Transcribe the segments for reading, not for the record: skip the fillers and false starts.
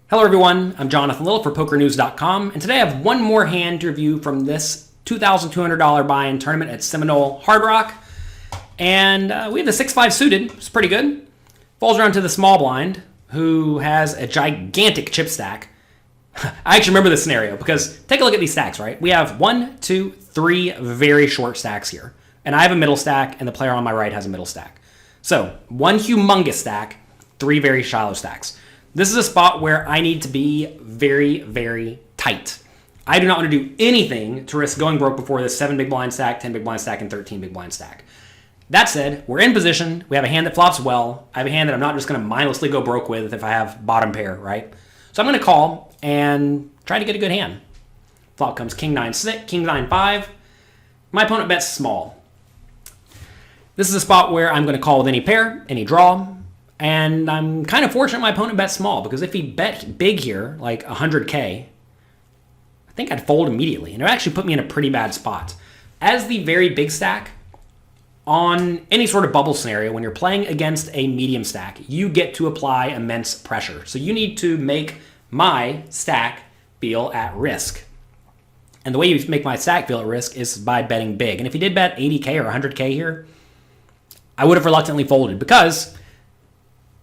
Hello everyone, I'm Jonathan Little for PokerNews.com, and today I have one more hand to review from this $2,200 buy-in tournament at Seminole Hard Rock. And we have the 6-5 suited, it's pretty good. Falls around to the small blind, who has a gigantic chip stack. I actually remember this scenario, because take a look at these stacks, right? We have 1, 2, 3 very short stacks here. And I have a middle stack, and the player on my right has a middle stack. So, one humongous stack, 3 very shallow stacks. This is a spot where I need to be very, very tight. I do not want to do anything to risk going broke before this 7 big blind stack, 10 big blind stack, and 13 big blind stack. That said, we're in position. We have a hand that flops well. I have a hand that I'm not just going to mindlessly go broke with if I have bottom pair, right? So I'm going to call and try to get a good hand. Flop comes king 9-6, king 9-5. My opponent bets small. This is a spot where I'm going to call with any pair, any draw. And I'm kind of fortunate my opponent bet small, because if he bet big here, like 100K, I think I'd fold immediately. And it actually put me in a pretty bad spot. As the very big stack, on any sort of bubble scenario, when you're playing against a medium stack, you get to apply immense pressure. So you need to make my stack feel at risk. And the way you make my stack feel at risk is by betting big. And if he did bet 80K or 100K here, I would have reluctantly folded, because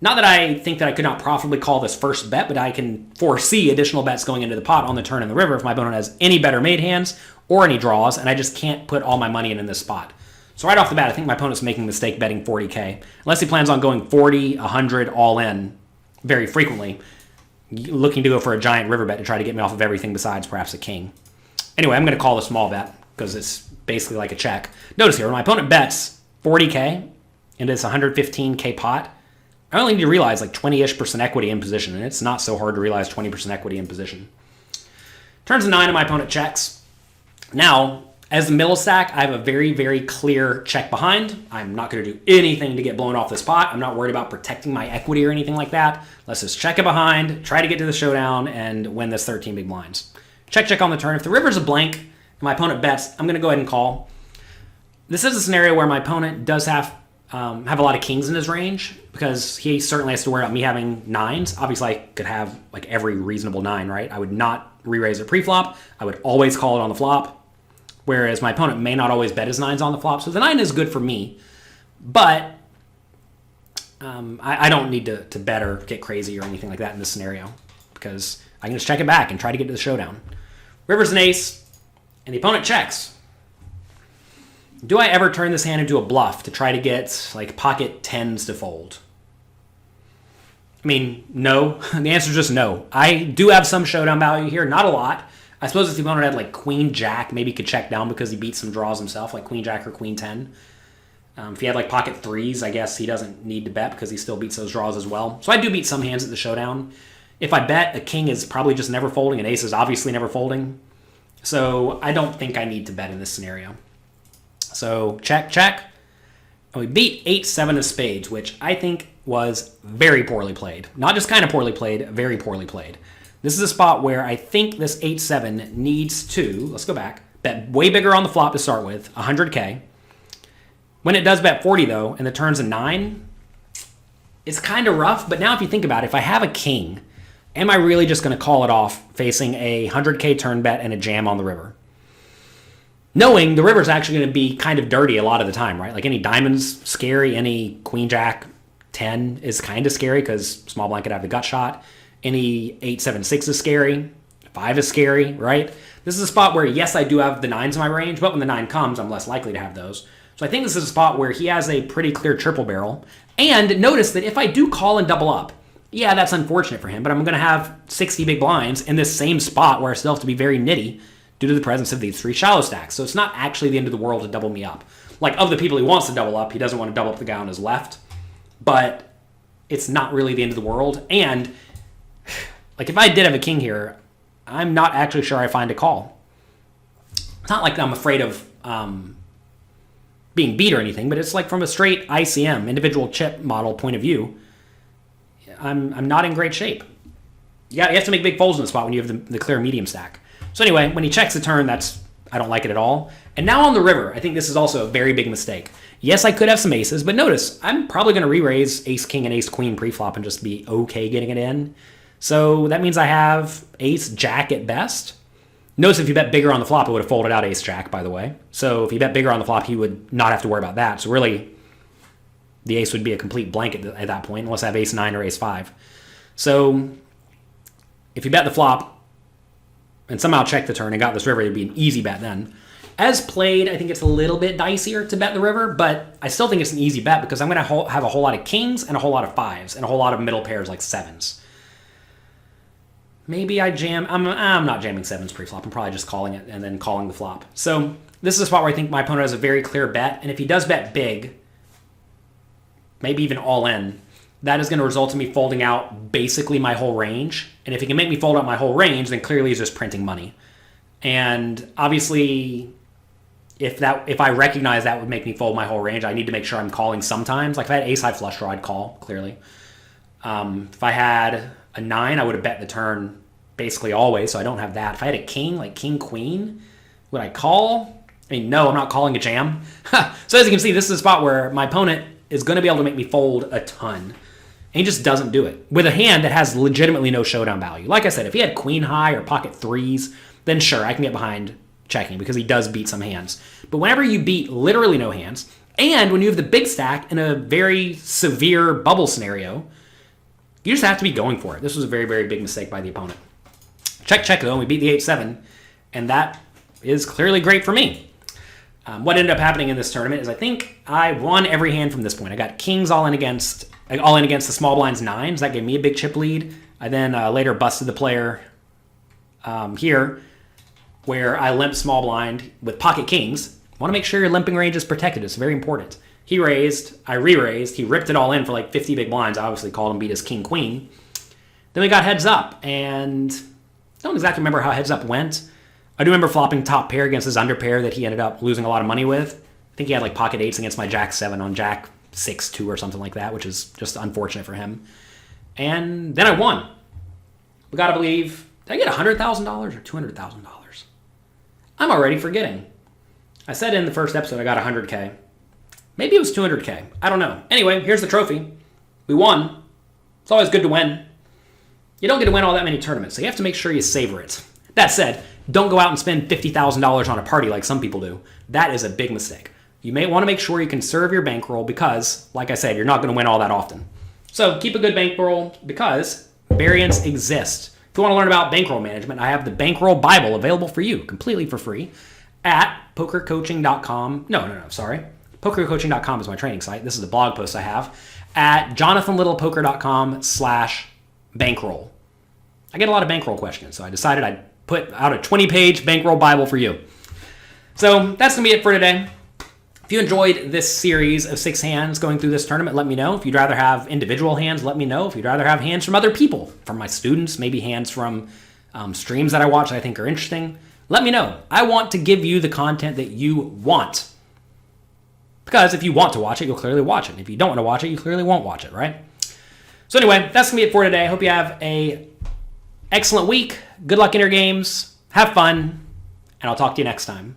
not that I think that I could not profitably call this first bet, but I can foresee additional bets going into the pot on the turn in the river if my opponent has any better made hands or any draws, and I just can't put all my money in this spot. So right off the bat, I think my opponent's making a mistake betting 40K. Unless he plans on going 40, 100, all in very frequently, looking to go for a giant river bet to try to get me off of everything besides perhaps a king. Anyway, I'm going to call the small bet because it's basically like a check. Notice here, when my opponent bets 40K into this 115K pot, I only need to realize like 20-ish% equity in position, and it's not so hard to realize 20% equity in position. Turns to 9 and my opponent checks. Now, as the middle stack, I have a very, very clear check behind. I'm not going to do anything to get blown off this pot. I'm not worried about protecting my equity or anything like that. Let's just check it behind, try to get to the showdown, and win this 13 big blinds. Check, check on the turn. If the river's a blank and my opponent bets, I'm going to go ahead and call. This is a scenario where my opponent does have a lot of kings in his range, because he certainly has to worry about me having 9s. Obviously, I could have like every reasonable 9, right? I would not re-raise at pre-flop. I would always call it on the flop, whereas my opponent may not always bet his 9s on the flop. So the 9 is good for me, but I don't need to bet or get crazy or anything like that in this scenario, because I can just check it back and try to get to the showdown. River's an ace, and the opponent checks. Do I ever turn this hand into a bluff to try to get like pocket 10s to fold? I mean, no. The answer is just no. I do have some showdown value here, not a lot. I suppose if the opponent had like queen jack, maybe he could check down because he beat some draws himself, like queen jack or queen 10. If he had like pocket 3s, I guess he doesn't need to bet because he still beats those draws as well. So I do beat some hands at the showdown. If I bet, a king is probably just never folding, an ace is obviously never folding. So I don't think I need to bet in this scenario. So check, check. And we beat 8-7 of spades, which I think was very poorly played. Not just kind of poorly played, very poorly played. This is a spot where I think this 8-7 needs to, let's go back, bet way bigger on the flop to start with, 100K. When it does bet 40 though, and the turn's a 9, it's kind of rough. But now if you think about it, if I have a king, am I really just going to call it off facing a 100K turn bet and a jam on the river? Knowing the river's actually going to be kind of dirty a lot of the time, right? Like any diamonds, scary. Any queen jack 10 is kind of scary because small blind could have the gut shot. Any 8-7-6 is scary. 5 is scary, right? This is a spot where, yes, I do have the 9s in my range, but when the 9 comes, I'm less likely to have those. So I think this is a spot where he has a pretty clear triple barrel. And notice that if I do call and double up, yeah, that's unfortunate for him, but I'm going to have 60 big blinds in this same spot where I still have to be very nitty due to the presence of these 3 shallow stacks. So it's not actually the end of the world to double me up. Like, of the people he wants to double up, he doesn't want to double up the guy on his left. But it's not really the end of the world. And, like, if I did have a king here, I'm not actually sure I find a call. It's not like I'm afraid of being beat or anything, but it's like from a straight ICM, individual chip model point of view, I'm not in great shape. You have to make big folds in the spot when you have the clear medium stack. So anyway, when he checks the turn, I don't like it at all. And now on the river, I think this is also a very big mistake. Yes, I could have some aces, but notice, I'm probably going to re-raise ace-king and ace-queen pre-flop and just be okay getting it in. So that means I have ace jack at best. Notice if you bet bigger on the flop, it would have folded out ace jack, by the way. So if you bet bigger on the flop, he would not have to worry about that. So really, the ace would be a complete blank at that point, unless I have ace 9 or ace 5. So if you bet the flop and somehow check the turn and got this river, it'd be an easy bet then. As played, I think it's a little bit dicier to bet the river, but I still think it's an easy bet because I'm going to have a whole lot of kings and a whole lot of 5s and a whole lot of middle pairs like 7s. Maybe I jam. I'm not jamming 7s pre-flop. I'm probably just calling it and then calling the flop. So this is a spot where I think my opponent has a very clear bet, and if he does bet big, maybe even all in, that is going to result in me folding out basically my whole range. And if he can make me fold out my whole range, then clearly he's just printing money. And obviously, if I recognize that would make me fold my whole range, I need to make sure I'm calling sometimes. Like if I had ace high flush draw, I'd call, clearly. If I had a 9, I would have bet the turn basically always, so I don't have that. If I had a king, like king queen, would I call? I mean, no, I'm not calling a jam. So as you can see, this is a spot where my opponent is going to be able to make me fold a ton. And he just doesn't do it. With a hand that has legitimately no showdown value. Like I said, if he had queen high or pocket 3s, then sure, I can get behind checking because he does beat some hands. But whenever you beat literally no hands, and when you have the big stack in a very severe bubble scenario, you just have to be going for it. This was a very, very big mistake by the opponent. Check, check, though, and we beat the 8-7, and that is clearly great for me. What ended up happening in this tournament is I think I won every hand from this point. I got kings all in against the small blinds 9s. That gave me a big chip lead. I then later busted the player here, where I limped small blind with pocket kings. Want to make sure your limping range is protected. It's very important. He raised, I re-raised, he ripped it all in for like 50 big blinds. I obviously called him, beat his king queen. Then we got heads up, and I don't exactly remember how heads up went. I do remember flopping top pair against his under pair that he ended up losing a lot of money with. I think he had like pocket 8s against my jack 7 on jack 6-2 or something like that, which is just unfortunate for him. And then I won. We gotta believe, did I get $100,000 or $200,000? I'm already forgetting. I said in the first episode I got 100K. Maybe it was 200K. I don't know. Anyway, here's the trophy. We won. It's always good to win. You don't get to win all that many tournaments, so you have to make sure you savor it. That said, don't go out and spend $50,000 on a party like some people do. That is a big mistake. You may want to make sure you conserve your bankroll because, like I said, you're not going to win all that often. So keep a good bankroll because variants exist. If you want to learn about bankroll management, I have the Bankroll Bible available for you completely for free at pokercoaching.com. No, sorry. Pokercoaching.com is my training site. This is the blog post I have at jonathanlittlepoker.com/bankroll. I get a lot of bankroll questions, so I decided I'd put out a 20-page bankroll Bible for you. So that's going to be it for today. If you enjoyed this series of 6 hands going through this tournament, let me know. If you'd rather have individual hands, let me know. If you'd rather have hands from other people, from my students, maybe hands from streams that I watch that I think are interesting, let me know. I want to give you the content that you want. Because if you want to watch it, you'll clearly watch it. If you don't want to watch it, you clearly won't watch it, right? So anyway, that's going to be it for today. I hope you have an excellent week. Good luck in your games. Have fun. And I'll talk to you next time.